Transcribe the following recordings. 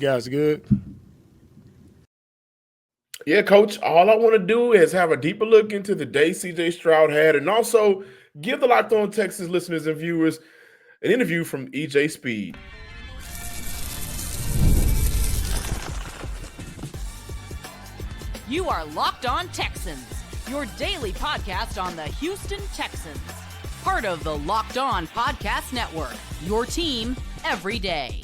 Guys, good. Yeah, Coach, all I want to do is have a deeper look into the day CJ Stroud had and also give the Locked On Texans listeners and viewers an interview from EJ Speed. You are Locked On Texans, your daily podcast on the Houston Texans. Part of the Locked On Podcast Network, your team every day.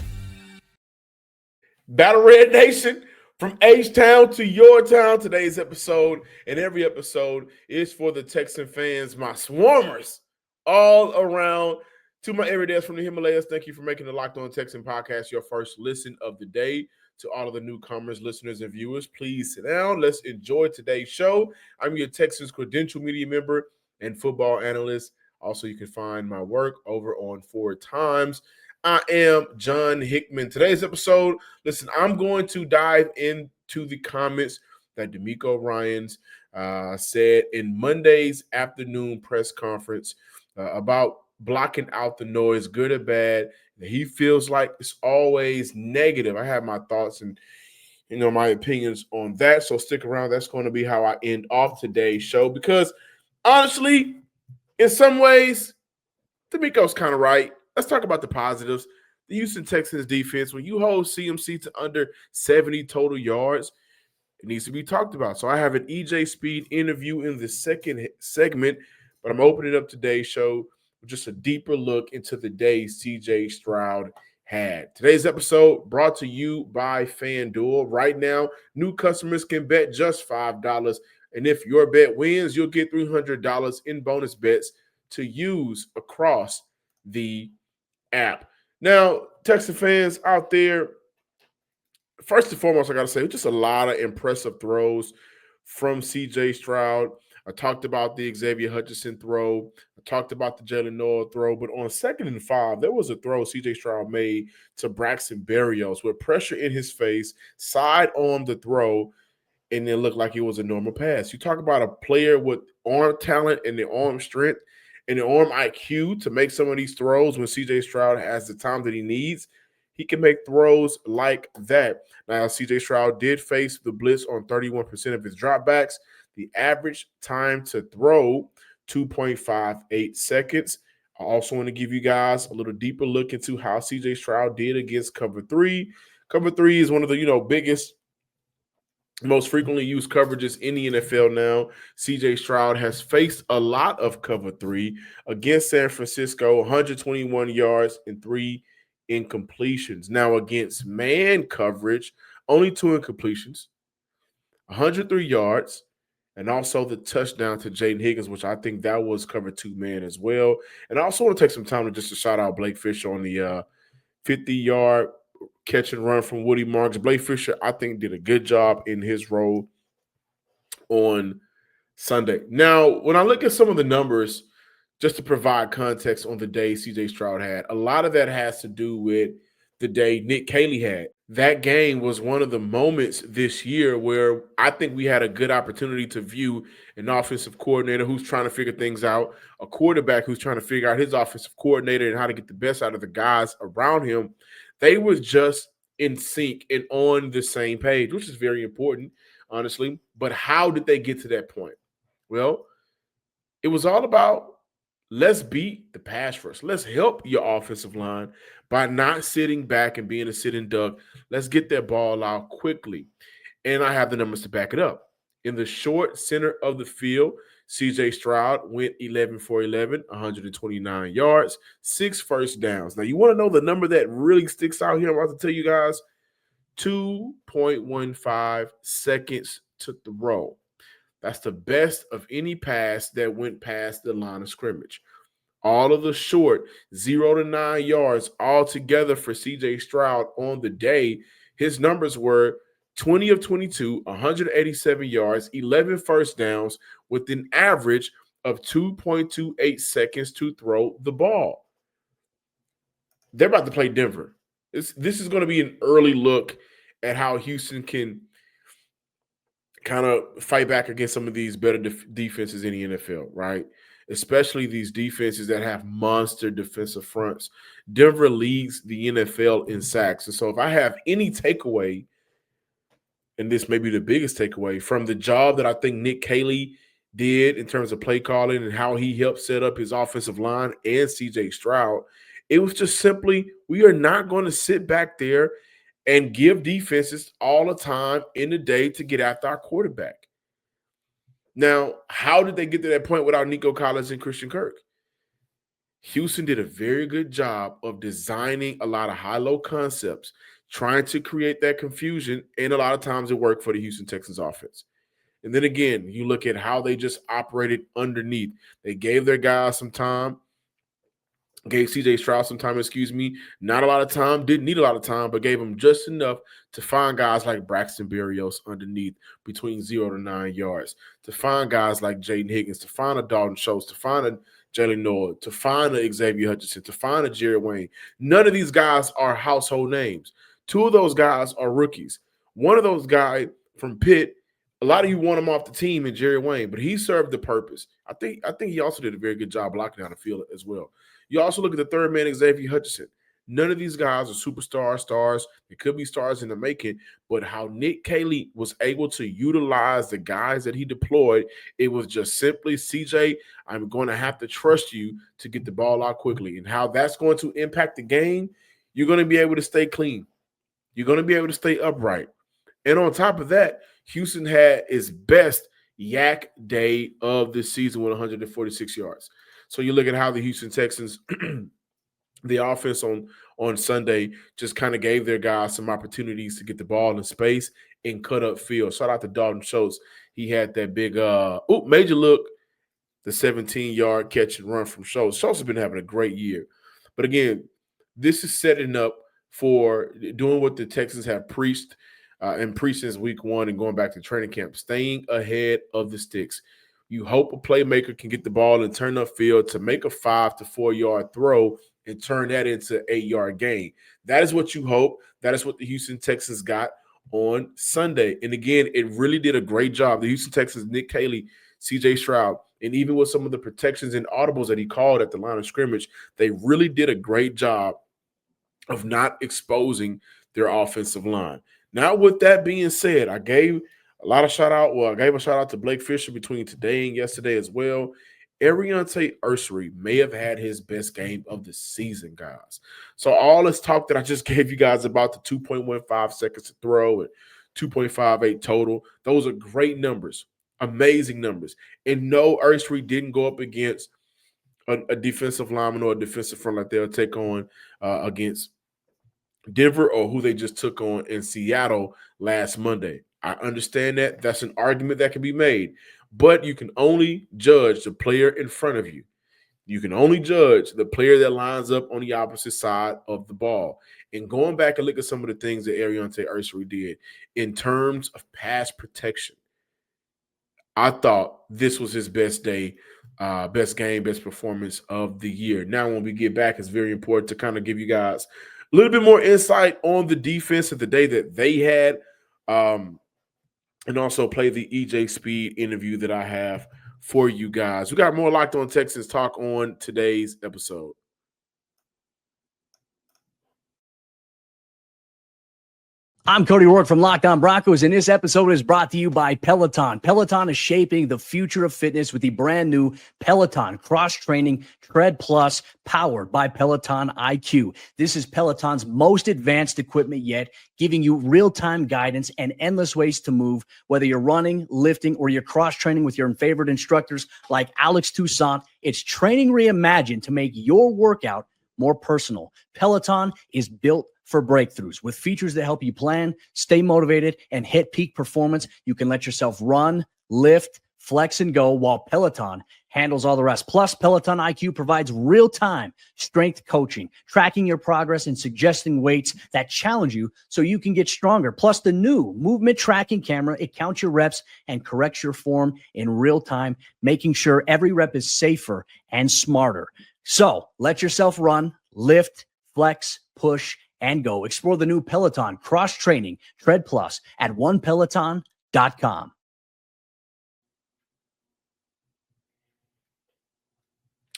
Battle Red Nation, from H-Town to your town, today's episode and every episode is for the Texan fans, my swarmers, all around. To my everydayers from the Himalayas, thank you for making the Locked On Texan podcast your first listen of the day. To all of the newcomers, listeners, and viewers, please sit down. Let's enjoy today's show. I'm your Texans credential media member and football analyst. Also, you can find my work over on 4Times. I am John Hickman. Today's episode, listen, I'm going to dive into the comments that DeMeco Ryans said in Monday's afternoon press conference about blocking out the noise, good or bad. He feels like it's always negative. I have my thoughts and my opinions on that. So stick around. That's going to be how I end off today's show because honestly, in some ways, DeMeco's kind of right. Let's talk about the positives. The Houston Texans defense, when you hold CMC to under 70 total yards, it needs to be talked about. So I have an EJ Speed interview in the second segment, but I'm opening up today's show with just a deeper look into the day CJ Stroud had. Today's episode brought to you by FanDuel. Right now, new customers can bet just $5. And if your bet wins, you'll get $300 in bonus bets to use across the app. Now, Texan fans out there, first and foremost, I got to say, just a lot of impressive throws from CJ Stroud. I talked about the Xavier Hutchinson throw. I talked about the Jalen Noah throw. But on 2nd and 5, there was a throw CJ Stroud made to Braxton Berrios with pressure in his face, side on the throw, and it looked like it was a normal pass. You talk about a player with arm talent and the arm strength and the arm IQ to make some of these throws when CJ Stroud has the time that he needs. He can make throws like that. Now, CJ Stroud did face the blitz on 31% of his dropbacks. The average time to throw, 2.58 seconds. I also want to give you guys a little deeper look into how CJ Stroud did against cover 3. Cover 3 is one of the, biggest, most frequently used coverages in the NFL now. CJ Stroud has faced a lot of cover 3 against San Francisco, 121 yards and 3 incompletions. Now, against man coverage, only 2 incompletions, 103 yards, and also the touchdown to Jaden Higgins, which I think that was cover 2 man as well. And I also want to take some time to shout out Blake Fisher on the 50-yard catch and run from Woody Marks. Blake Fisher, I think, did a good job in his role on Sunday. Now, when I look at some of the numbers, just to provide context on the day CJ Stroud had, a lot of that has to do with the day Nick Caley had. That game was one of the moments this year where I think we had a good opportunity to view an offensive coordinator who's trying to figure things out, a quarterback who's trying to figure out his offensive coordinator and how to get the best out of the guys around him. They were just in sync and on the same page, which is very important, honestly. But how did they get to that point? Well, it was all about let's beat the pass rush. Let's help your offensive line by not sitting back and being a sitting duck. Let's get that ball out quickly. And I have the numbers to back it up. In the short center of the field, CJ Stroud went 11 for 11, 129 yards, 6 first downs. Now, you want to know the number that really sticks out here? I'm about to tell you guys 2.15 seconds to throw. That's the best of any pass that went past the line of scrimmage. All of the short 0 to 9 yards altogether for CJ Stroud on the day, his numbers were 20 of 22, 187 yards, 11 first downs with an average of 2.28 seconds to throw the ball. They're about to play Denver. This is going to be an early look at how Houston can kind of fight back against some of these better defenses in the NFL, right? Especially these defenses that have monster defensive fronts. Denver leads the NFL in sacks. And so if I have any takeaway, and this may be the biggest takeaway from the job that I think Nick Caley did in terms of play calling and how he helped set up his offensive line and CJ Stroud, it was just simply, we are not going to sit back there and give defenses all the time in the day to get after our quarterback. Now, how did they get to that point without Nico Collins and Christian Kirk? Houston did a very good job of designing a lot of high-low concepts, trying to create that confusion, and a lot of times it worked for the Houston Texans offense. And then again, you look at how they just operated underneath. They gave their guys some time, gave CJ Stroud some time, not a lot of time, didn't need a lot of time, but gave him just enough to find guys like Braxton Berrios underneath between 0 to 9 yards, to find guys like Jaden Higgins, to find a Dalton Schultz, to find a Jalen Noah, to find a Xavier Hutchinson, to find a Jared Wayne. None of these guys are household names. Two of those guys are rookies. One of those guys from Pitt, a lot of you want him off the team in Jared Wayne, but he served the purpose. I think he also did a very good job blocking down the field as well. You also look at the third man, Xavier Hutchinson. None of these guys are superstar stars. They could be stars in the making, but how Nick Caley was able to utilize the guys that he deployed, it was just simply, CJ, I'm going to have to trust you to get the ball out quickly. And how that's going to impact the game, you're going to be able to stay clean. You're going to be able to stay upright. And on top of that, Houston had its best yak day of the season with 146 yards. So you look at how the Houston Texans, the offense on Sunday, just kind of gave their guys some opportunities to get the ball in space and cut up field. Shout out to Dalton Schultz. He had that big major look, the 17-yard catch and run from Schultz. Schultz has been having a great year. But again, this is setting up for doing what the Texans have preached and preached since week one and going back to training camp, staying ahead of the sticks. You hope a playmaker can get the ball and turn upfield to make a 5 to 4 yard throw and turn that into an 8-yard gain. That is what you hope. That is what the Houston Texans got on Sunday. And again, it really did a great job. The Houston Texans, Nick Caley, CJ Stroud, and even with some of the protections and audibles that he called at the line of scrimmage, they really did a great job of not exposing their offensive line. Now, with that being said, I gave a shout out to Blake Fisher between today and yesterday as well. Ariante Ursery may have had his best game of the season, guys. So all this talk that I just gave you guys about the 2.15 seconds to throw and 2.58 total, those are great numbers, amazing numbers. And no, Ursery didn't go up against a defensive lineman or a defensive front like they'll take on against Denver or who they just took on in Seattle last Monday. I understand that. That's an argument that can be made. But you can only judge the player in front of you. You can only judge the player that lines up on the opposite side of the ball. And going back and look at some of the things that Ariante Ursery did in terms of pass protection, I thought this was his best day, best game, best performance of the year. Now, when we get back, it's very important to kind of give you guys a little bit more insight on the defense of the day that they had, and also play the EJ Speed interview that I have for you guys. We got more Locked On Texans talk on today's episode. I'm Cody Rourke from Locked On Broncos, and this episode is brought to you by Peloton. Peloton is shaping the future of fitness with the brand new Peloton Cross-Training Tread Plus, powered by Peloton IQ. This is Peloton's most advanced equipment yet, giving you real-time guidance and endless ways to move, whether you're running, lifting, or you're cross-training with your favorite instructors like Alex Toussaint. It's training reimagined to make your workout more personal. Peloton is built for breakthroughs with features that help you plan, stay motivated, and hit peak performance. You can let yourself run, lift, flex, and go while Peloton handles all the rest. Plus, Peloton IQ provides real-time strength coaching, tracking your progress and suggesting weights that challenge you so you can get stronger. Plus, the new movement tracking camera, it counts your reps and corrects your form in real time, making sure every rep is safer and smarter. So let yourself run, lift, flex, push, and go. Explore the new Peloton Cross-Training Tread Plus at onepeloton.com.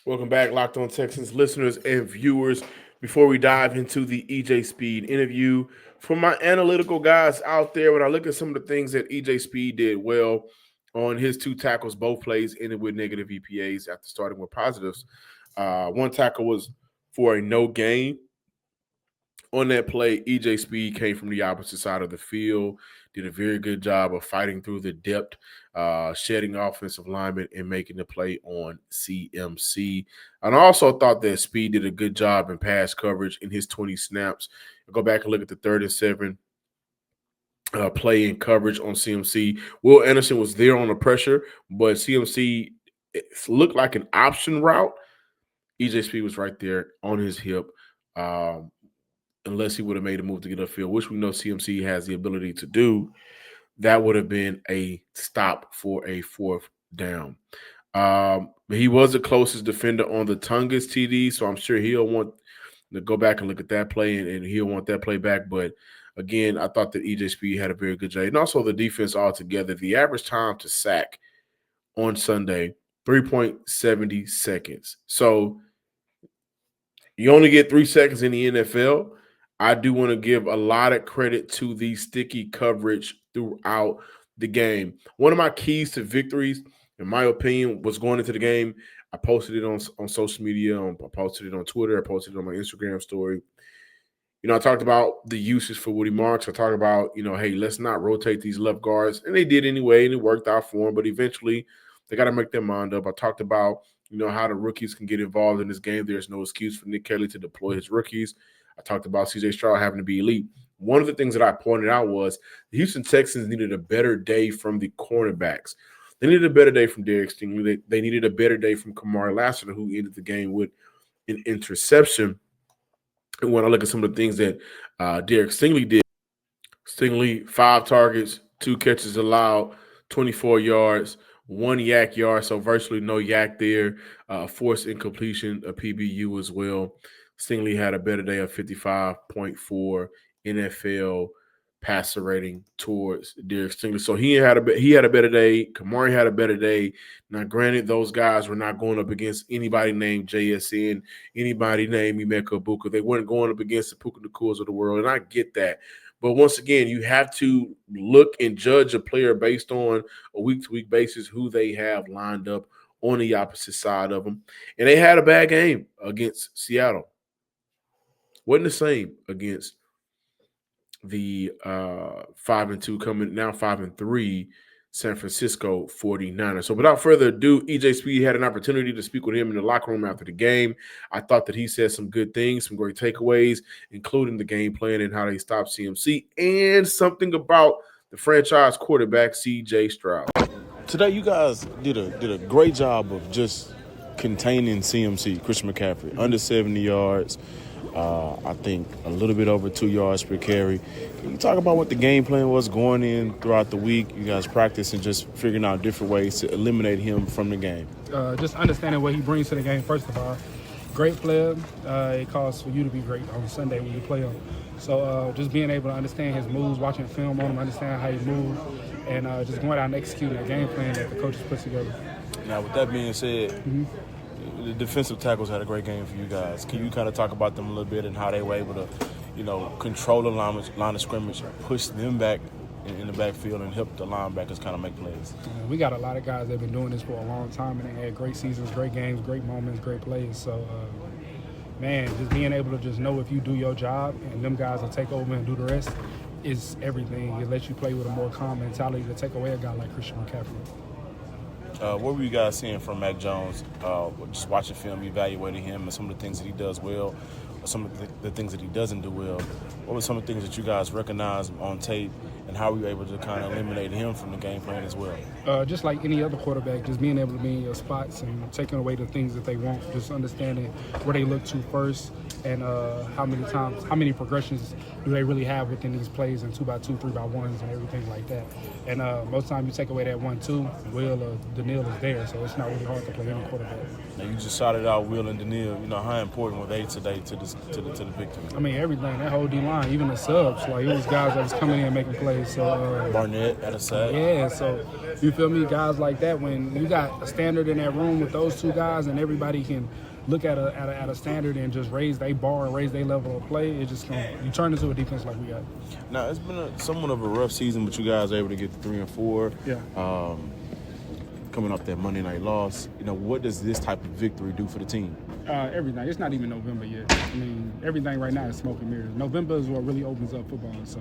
Welcome back, Locked On Texans listeners and viewers. before we dive into the EJ Speed interview. For my analytical guys out there, when I look at some of the things that EJ Speed did well on his 2 tackles, both plays ended with negative EPAs after starting with positives. One tackle was for a no gain. On that play, EJ Speed came from the opposite side of the field, did a very good job of fighting through the depth, shedding offensive linemen, and making the play on CMC. And I also thought that Speed did a good job in pass coverage in his 20 snaps. Go back and look at the 3rd and 7 play and coverage on CMC. Will Anderson was there on the pressure, but CMC looked like an option route. EJ Speed was right there on his hip. Unless he would have made a move to get upfield, which we know CMC has the ability to do, that would have been a stop for a 4th down. But he was the closest defender on the Tungus TD, so I'm sure he'll want to go back and look at that play, and he'll want that play back. But, again, I thought that EJ Speed had a very good job. And also the defense altogether, the average time to sack on Sunday, 3.70 seconds. So you only get 3 seconds in the NFL. I do want to give a lot of credit to the sticky coverage throughout the game. One of my keys to victories, in my opinion, was going into the game. I posted it on social media. I posted it on Twitter. I posted it on my Instagram story. I talked about the usage for Woody Marks. I talked about, hey, let's not rotate these left guards. And they did anyway, and it worked out for them. But eventually, they got to make their mind up. I talked about, how the rookies can get involved in this game. There's no excuse for Nick Caley to deploy his rookies. I talked about CJ Stroud having to be elite. One of the things that I pointed out was the Houston Texans needed a better day from the cornerbacks. They needed a better day from Derek Stingley. They needed a better day from Kamari Lassiter, who ended the game with an interception. And when I look at some of the things that Derek Stingley did, Stingley, 5 targets, 2 catches allowed, 24 yards, 1 yak yard, so virtually no yak there. Forced incompletion, a PBU as well. Stingley had a better day of 55.4 NFL passer rating towards Derek Stingley. So he had a better day. Kamari had a better day. Now, granted, those guys were not going up against anybody named JSN, anybody named Emeka Buka. They weren't going up against the Puka Nakuas of the world, and I get that. But once again, you have to look and judge a player based on a week-to-week basis who they have lined up on the opposite side of them. And they had a bad game against Seattle. Wasn't the same against the 5-2 coming now 5-3 San Francisco 49ers. So without further ado, EJ Speed had an opportunity to speak with him in the locker room after the game. I thought that he said some good things, some great takeaways, including the game plan and how they stopped CMC, and something about the franchise quarterback CJ Stroud. Today, you guys did a great job of just containing CMC, Christian McCaffrey, under 70 yards. I think a little bit over 2 yards per carry. Can you talk about what the game plan was going in throughout the week? You guys practice and just figuring out different ways to eliminate him from the game. Just understanding what he brings to the game, first of all. Great player. It calls for you to be great on Sunday when you play him. So just being able to understand his moves, watching film on him, understand how he moves, and just going out and executing the game plan that the coaches put together. Now, with that being said, the defensive tackles had a great game for you guys. Can you kind of talk about them a little bit and how they were able to, control the line of scrimmage, push them back in the backfield and help the linebackers kind of make plays? We got a lot of guys that have been doing this for a long time, and they had great seasons, great games, great moments, great plays. So, just being able to just know if you do your job and them guys will take over and do the rest is everything. It lets you play with a more calm mentality to take away a guy like Christian McCaffrey. What were you guys seeing from Mac Jones? Just watching film, evaluating him and some of the things that he does well, or some of the things that he doesn't do well. What were some of the things that you guys recognized on tape, and how were you able to kind of eliminate him from the game plan as well? Just like any other quarterback, just being able to be in your spots and taking away the things that they want, just understanding where they look to first, and how many progressions do they really have within these plays, and 2x2, 3x1s, and everything like that. And most of the time you take away that 1-2, Will or Daniil is there, so it's not really hard to play any quarterback. Now you just shouted out Will and Daniil. How important were they today to the victory? I mean, everything, that whole D-line, even the subs, like it was guys that was coming in and making plays. So Barnett at a sack. Yeah, so you feel me, guys like that, when you got a standard in that room with those two guys and everybody can look at a standard and just raise their bar and raise their level of play, it's just you turn into a defense like we got. Now, it's been somewhat of a rough season, but you guys are able to get to 3-4. Yeah. Coming off that Monday night loss, what does this type of victory do for the team? Everything. It's not even November yet. I mean, everything right now is smoke and mirrors. November is what really opens up football. So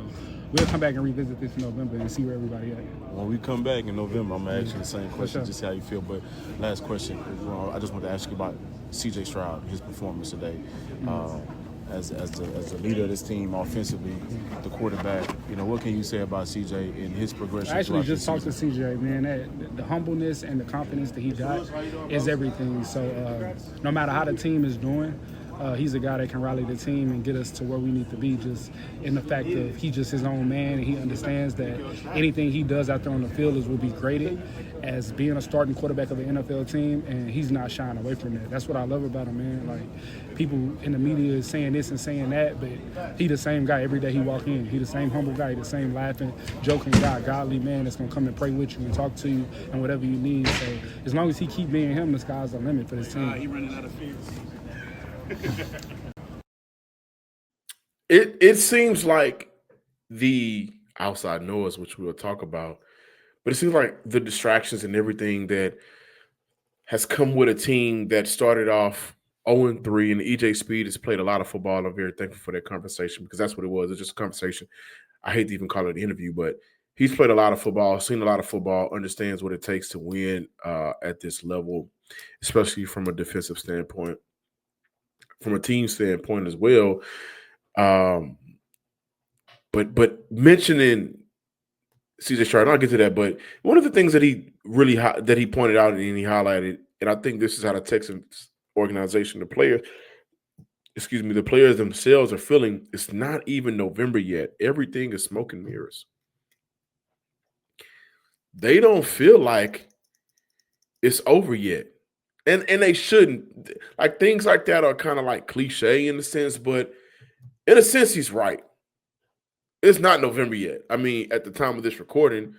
we'll come back and revisit this in November and see where everybody at. When we come back in November, I'm going to ask you the same question, sure. just see how you feel. But last question, I just want to ask you about CJ Stroud, his performance today. As the leader of this team offensively, the quarterback, what can you say about CJ and his progression? I actually just talked to CJ, man. The humbleness and the confidence that he got is everything. So no matter how the team is doing, he's a guy that can rally the team and get us to where we need to be, just in the fact of he's just his own man, and he understands that anything he does out there on the field will be graded as being a starting quarterback of an NFL team, and he's not shying away from that. That's what I love about him, man. Like, people in the media is saying this and saying that, but he the same guy every day he walk in. He the same humble guy, he the same laughing, joking guy, godly man that's going to come and pray with you and talk to you and whatever you need. So as long as he keep being him, the sky's the limit for this team. He running out of fears. It seems like the outside noise, which we'll talk about, but it seems like the distractions and everything that has come with a team that started off 0-3, and EJ Speed has played a lot of football. I'm very thankful for that conversation, because that's what it was. It's just a conversation. I hate to even call it an interview, but he's played a lot of football, seen a lot of football, understands what it takes to win at this level, especially from a defensive standpoint, from a team standpoint as well. But mentioning CJ Stroud, I'll get to that. But one of the things that he really that he pointed out and he highlighted, and I think this is how the Texans organization, the players themselves are feeling. It's not even November yet. Everything is smoke and mirrors. They don't feel like it's over yet. And they shouldn't. Like, things like that are kind of like cliche in a sense, but in a sense, he's right. It's not November yet. I mean, at the time of this recording,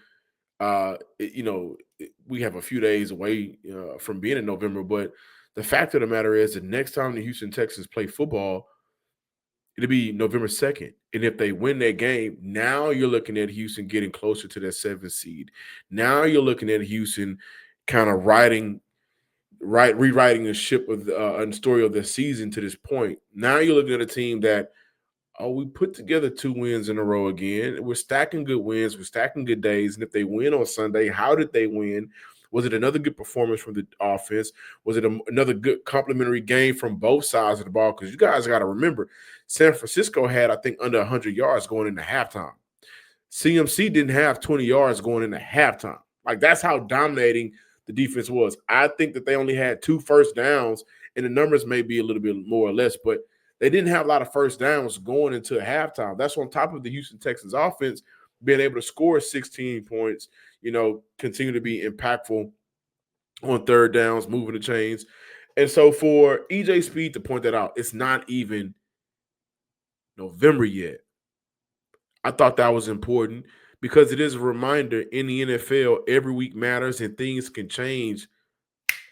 we have a few days away from being in November, but the fact of the matter is, the next time the Houston Texans play football, it'll be November 2nd. And if they win that game, now you're looking at Houston getting closer to that 7th seed. Now you're looking at Houston kind of rewriting the ship of the story of the season to this point. Now you're looking at a team that, we put together 2 wins in a row again. We're stacking good wins. We're stacking good days. And if they win on Sunday, how did they win? Was it another good performance from the offense? Was it another good complimentary game from both sides of the ball? Because you guys got to remember, San Francisco had, I think, under 100 yards going into halftime. CMC didn't have 20 yards going into halftime. Like, that's how dominating the defense was. I think that they only had 2 first downs, and the numbers may be a little bit more or less, but they didn't have a lot of first downs going into halftime. That's on top of the Houston Texans offense being able to score 16 points, continue to be impactful on third downs, moving the chains. And so for EJ Speed to point that out, it's not even November yet. I thought that was important because it is a reminder in the NFL, every week matters and things can change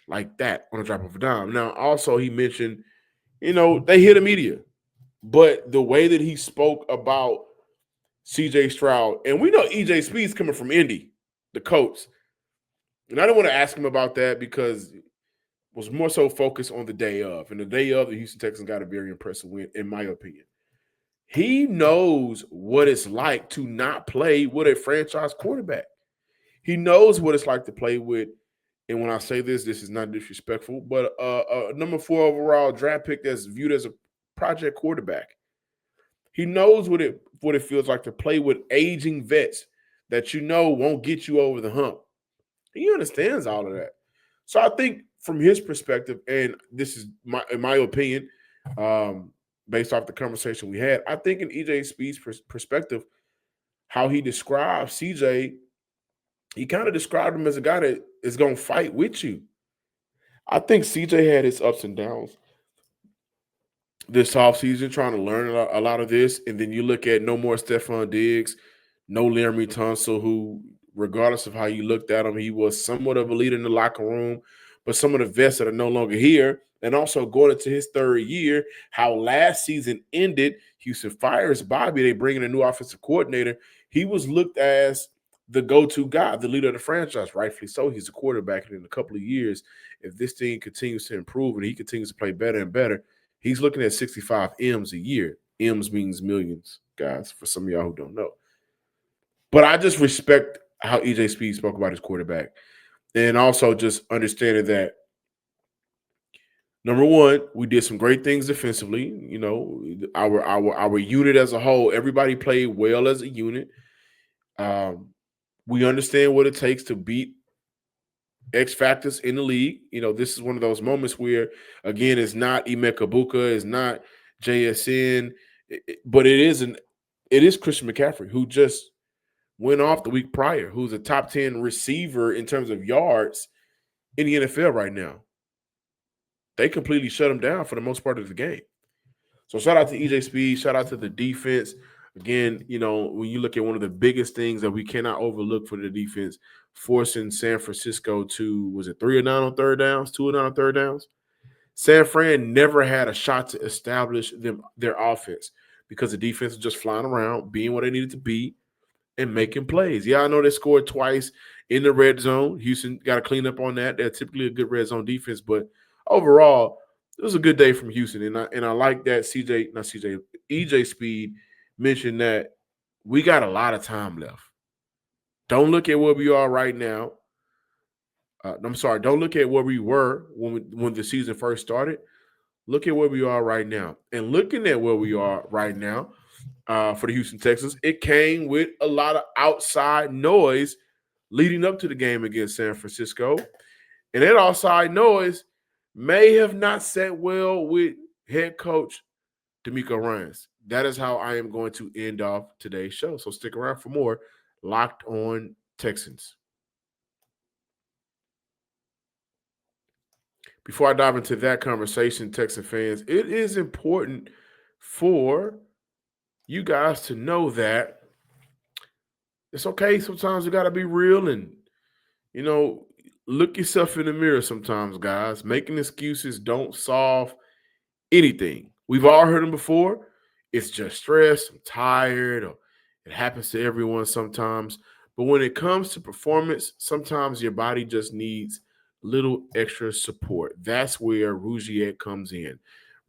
like that on a drop of a dime. Now, also he mentioned, they hear the media, but the way that he spoke about CJ Stroud, and we know EJ Speed's coming from Indy, the Colts, and I don't want to ask him about that because it was more so focused on the day of, and the day of, the Houston Texans got a very impressive win, in my opinion. He knows what it's like to not play with a franchise quarterback. He knows what it's like to play with, and when I say this is not disrespectful, but a number 4 overall draft pick that's viewed as a project quarterback. He knows what it feels like to play with aging vets that won't get you over the hump. He understands all of that. So I think from his perspective, and this is in my opinion, based off the conversation we had, I think in EJ Speed's perspective, how he describes CJ, he kind of described him as a guy that is going to fight with you. I think CJ had his ups and downs this offseason, trying to learn a lot of this. And then you look at no more Stephon Diggs, no Laramie Tunsil, who, regardless of how you looked at him, he was somewhat of a leader in the locker room. but some of the vets that are no longer here, and also going into his third year, how last season ended, Houston fires Bobby, they bring in a new offensive coordinator. He was looked as the go-to guy, the leader of the franchise, rightfully so. He's a quarterback, and in a couple of years, if this team continues to improve and he continues to play better and better, he's looking at 65 M's a year. M's means millions, guys, for some of y'all who don't know. But I just respect how EJ Speed spoke about his quarterback. And also just understanding that, number one, we did some great things defensively. You know, our unit as a whole, everybody played well as a unit. We understand what it takes to beat X factors in the league. You know, this is one of those moments where, again, it's not Emeka Buka, it's not JSN, but it is Christian McCaffrey, who just went off the week prior, who's a top 10 receiver in terms of yards in the NFL right now. They completely shut him down for the most part of the game. So shout out to EJ Speed, shout out to the defense. Again, you know, when you look at one of the biggest things that we cannot overlook for the defense, forcing San Francisco to, was it 3 or 9 on third downs, 2 or 9 on third downs? San Fran never had a shot to establish their offense because the defense was just flying around, being what they needed to be, and making plays. Yeah, I know they scored twice in the red zone. Houston got to clean up on that. They're typically a good red zone defense, but overall, it was a good day from Houston. And I like that EJ Speed mentioned that we got a lot of time left. Don't look at where we are right now. Don't look at where we were when the season first started. Look at where we are right now. And looking at where we are right now for the Houston Texans, it came with a lot of outside noise leading up to the game against San Francisco. And that outside noise may have not sat well with head coach DeMeco Ryans. That is how I am going to end off today's show. So stick around for more Locked On Texans. Before I dive into that conversation, Texan fans, it is important for you guys to know that it's okay. Sometimes you got to be real and, you know, look yourself in the mirror sometimes, guys. Making excuses don't solve anything. We've all heard them before. It's just stress, I'm tired, or it happens to everyone sometimes. But when it comes to performance, sometimes your body just needs little extra support. That's where Rugiet comes in.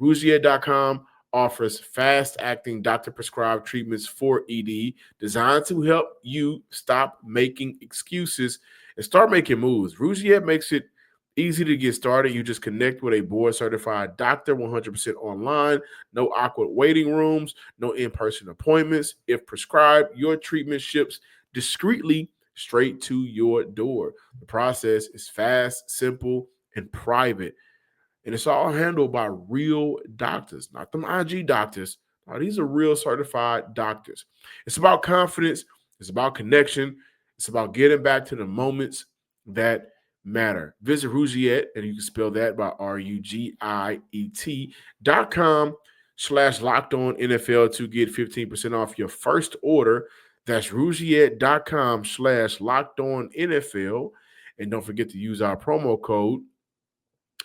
Rugiet.com offers fast-acting doctor-prescribed treatments for ED designed to help you stop making excuses and start making moves. Rugiet makes it easy to get started. You just connect with a board-certified doctor 100% online. No awkward waiting rooms, no in-person appointments. If prescribed, your treatment ships discreetly straight to your door. The process is fast, simple, and private. And it's all handled by real doctors, not them IG doctors. Now, these are real certified doctors. It's about confidence. It's about connection. It's about getting back to the moments that matter. Visit Rugiet, and you can spell that by RUGIET.com/LockedOnNFL to get 15% off your first order. That's Rugiet.com/LockedOnNFL. And don't forget to use our promo code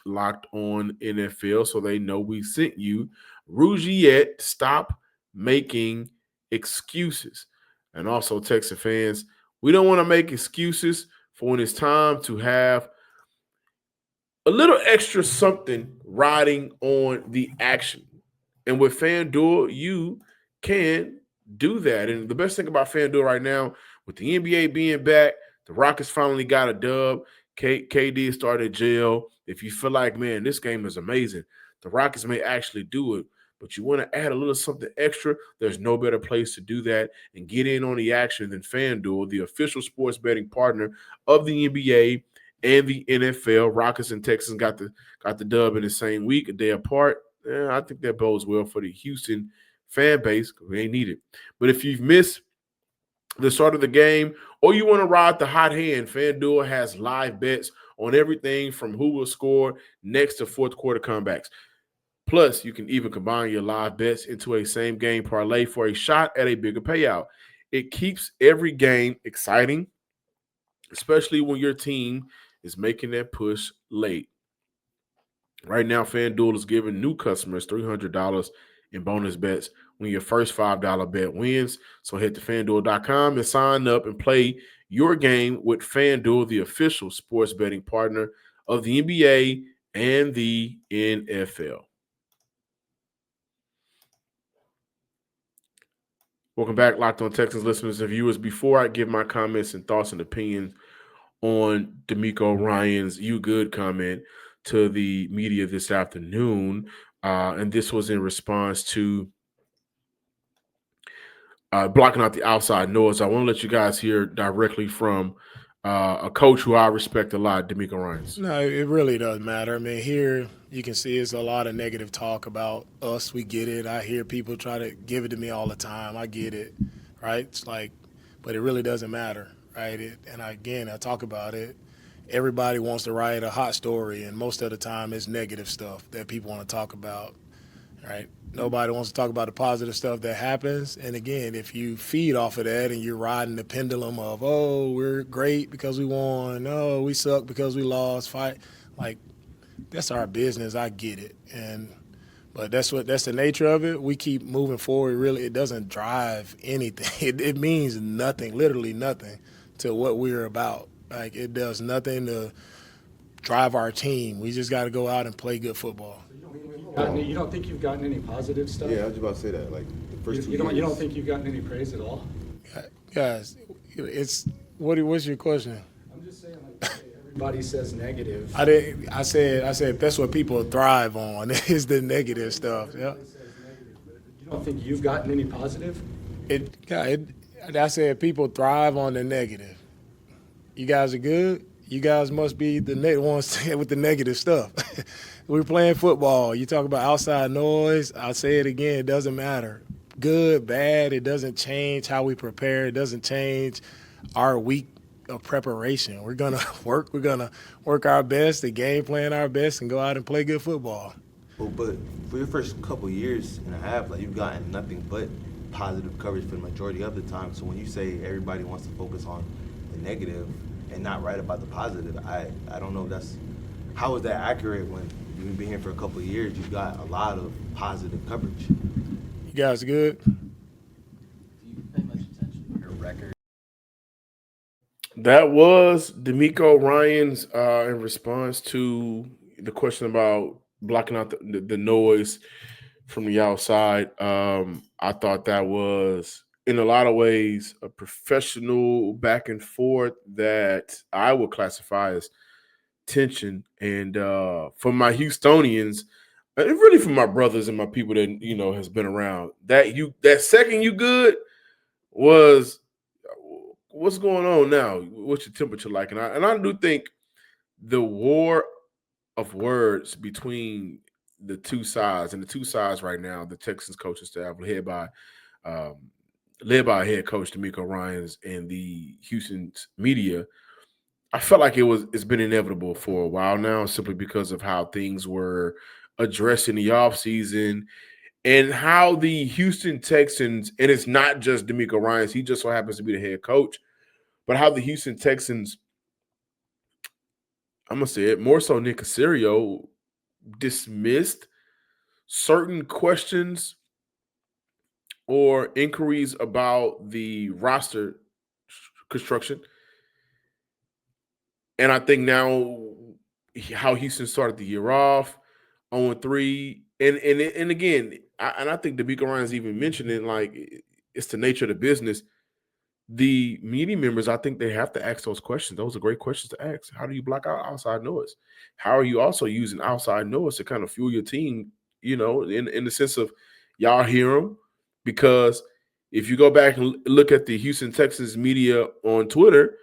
LockedOnNFL so they know we sent you. Rugiet, stop making excuses. And also, Texas fans, we don't want to make excuses for when it's time to have a little extra something riding on the action. And with FanDuel, you can do that. And the best thing about FanDuel right now, with the NBA being back, the Rockets finally got a dub. KD started jail. If you feel like, man, this game is amazing, the Rockets may actually do it, but you want to add a little something extra, there's no better place to do that and get in on the action than FanDuel, the official sports betting partner of the NBA and the NFL. Rockets and Texans got the dub in the same week, a day apart. I think that bodes well for the Houston fan base because they need it. But if you've missed the start of the game or you want to ride the hot hand, FanDuel has live bets on everything from who will score next to fourth quarter comebacks. Plus, you can even combine your live bets into a same game parlay for a shot at a bigger payout. It keeps every game exciting, especially when your team is making that push late. Right now, FanDuel is giving new customers $300 in bonus bets when your first $5 bet wins. So head to FanDuel.com and sign up and play your game with FanDuel, the official sports betting partner of the NBA and the NFL. Welcome back, Locked On Texans listeners and viewers. Before I give my comments and thoughts and opinions on DeMeco Ryans' "You Good" comment to the media this afternoon, and this was in response to blocking out the outside noise. I want to let you guys hear directly from a coach who I respect a lot, DeMeco Ryans. No, it really doesn't matter. I mean, here you can see it's a lot of negative talk about us. We get it. I hear people try to give it to me all the time. I get it, right? It's like, but it really doesn't matter, right? I talk about it. Everybody wants to write a hot story, and most of the time it's negative stuff that people want to talk about, right? Nobody wants to talk about the positive stuff that happens. And again, if you feed off of that and you're riding the pendulum of, oh, we're great because we won, oh, we suck because we lost, fight, like that's our business. I get it. But that's the nature of it. We keep moving forward. Really, it doesn't drive anything. It means nothing, literally nothing to what we're about. Like it does nothing to drive our team. We just got to go out and play good football. You don't think you've gotten any positive stuff? Yeah, I was about to say that. Like the first 2 years. You don't think you've gotten any praise at all? Guys, what's your question? I'm just saying, like, everybody says negative. I said that's what people thrive on is the negative stuff. Yeah. Everybody says negative, but you don't think you've gotten any positive? I said people thrive on the negative. You guys are good. You guys must be the ones with the negative stuff. We're playing football. You talk about outside noise. I'll say it again. It doesn't matter. Good, bad. It doesn't change how we prepare. It doesn't change our week of preparation. We're going to work. We're going to work our best, the game plan our best, and go out and play good football. Well, but for your first couple years and a half, like you've gotten nothing but positive coverage for the majority of the time. So when you say everybody wants to focus on the negative and not write about the positive, I don't know if how is that accurate when you've been here for a couple of years, you've got a lot of positive coverage. You guys good? Do you pay much attention to your record? That was DeMeco Ryans in response to the question about blocking out the noise from the outside. I thought that was, in a lot of ways, a professional back and forth that I would classify as tension. And for my Houstonians, and really for my brothers and my people that has been around, that second "you good" was what's going on now? What's your temperature like? And I do think the war of words between the two sides, and the two sides right now, the Texans coaching staff led by head coach DeMeco Ryans and the Houston media, I felt like it's been inevitable for a while now, simply because of how things were addressed in the offseason and how the Houston Texans, and it's not just DeMeco Ryans, he just so happens to be the head coach, but how the Houston Texans, I'm going to say it, more so Nick Caserio, dismissed certain questions or inquiries about the roster construction. And I think now how Houston started the year off, 0-3, and again, I think DeMeco Ryans even mentioned it, like it's the nature of the business. The media members, I think they have to ask those questions. Those are great questions to ask. How do you block out outside noise? How are you also using outside noise to kind of fuel your team, in the sense of y'all hear them? Because if you go back and look at the Houston Texans media on Twitter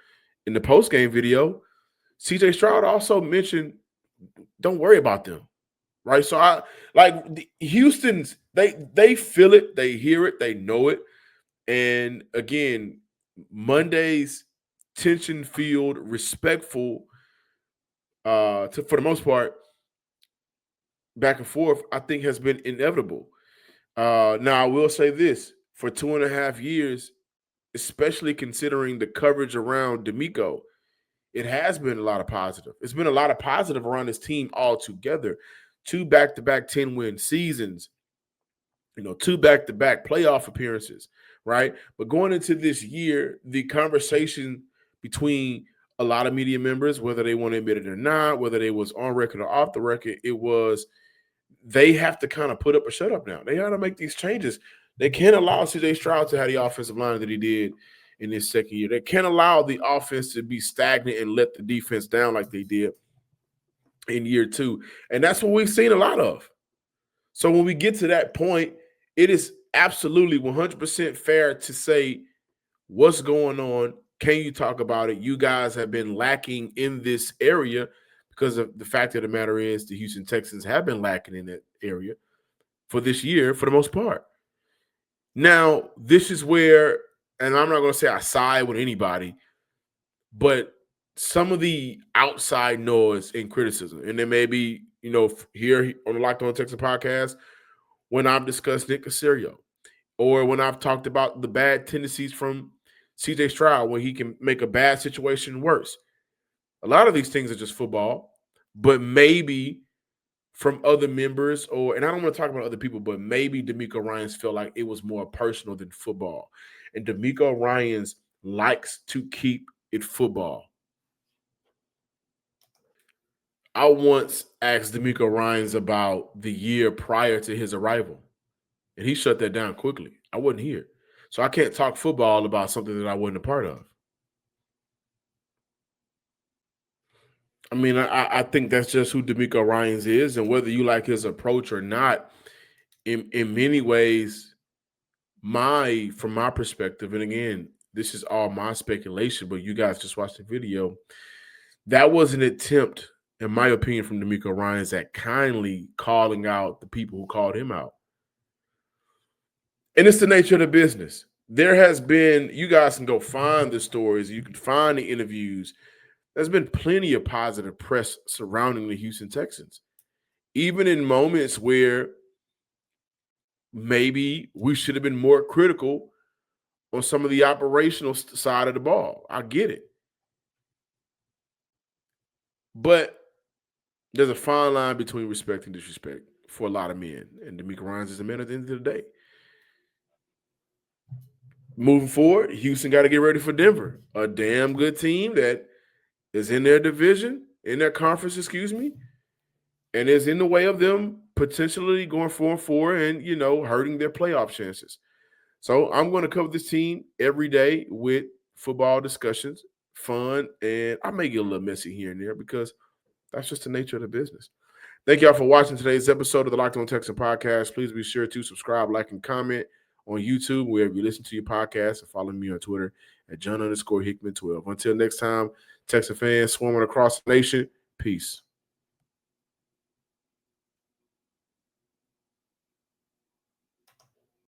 in the post-game video, CJ Stroud also mentioned, don't worry about them, right? So I like the Houston's, they feel it, they hear it, they know it. And again, Monday's tension-filled, respectful, for the most part, back and forth, I think has been inevitable. Now, I will say this, for 2.5 years, especially considering the coverage around DeMeco, it has been a lot of positive. It's been a lot of positive around this team altogether. 2 back-to-back 10-win seasons, 2 back-to-back playoff appearances, right? But going into this year, the conversation between a lot of media members, whether they want to admit it or not, whether they was on record or off the record, it was they have to kind of put up or shut up now. They got to make these changes. They can't allow CJ Stroud to have the offensive line that he did in his second year. They can't allow the offense to be stagnant and let the defense down like they did in year 2. And that's what we've seen a lot of. So when we get to that point, it is absolutely 100% fair to say what's going on. Can you talk about it? You guys have been lacking in this area because of the fact of the matter is the Houston Texans have been lacking in that area for this year for the most part. Now, this is where, and I'm not going to say I side with anybody, but some of the outside noise and criticism, and there may be, here on the Locked On Texans podcast, when I've discussed Nick Caserio, or when I've talked about the bad tendencies from CJ Stroud, where he can make a bad situation worse. A lot of these things are just football, but maybe from other members, and I don't want to talk about other people, but maybe DeMeco Ryans felt like it was more personal than football. And DeMeco Ryans likes to keep it football. I once asked DeMeco Ryans about the year prior to his arrival, and he shut that down quickly. I wasn't here. So I can't talk football about something that I wasn't a part of. I mean, I think that's just who DeMeco Ryans is, and whether you like his approach or not, in many ways, from my perspective, and again, this is all my speculation, but you guys just watched the video, that was an attempt, in my opinion, from DeMeco Ryans at kindly calling out the people who called him out. And it's the nature of the business. There has been, you guys can go find the stories, you can find the interviews. There's been plenty of positive press surrounding the Houston Texans, even in moments where maybe we should have been more critical on some of the operational side of the ball. I get it. But there's a fine line between respect and disrespect for a lot of men. And DeMeco Ryans is a man at the end of the day. Moving forward, Houston got to get ready for Denver, a damn good team that is in their division, in their conference, and is in the way of them potentially going 4-4 and, hurting their playoff chances. So I'm going to cover this team every day with football discussions, fun, and I may get a little messy here and there because that's just the nature of the business. Thank y'all for watching today's episode of the Locked On Texans podcast. Please be sure to subscribe, like, and comment on YouTube, wherever you listen to your podcast, and follow me on Twitter at John_Hickman12. Until next time, Texas fans swarming across the nation, peace.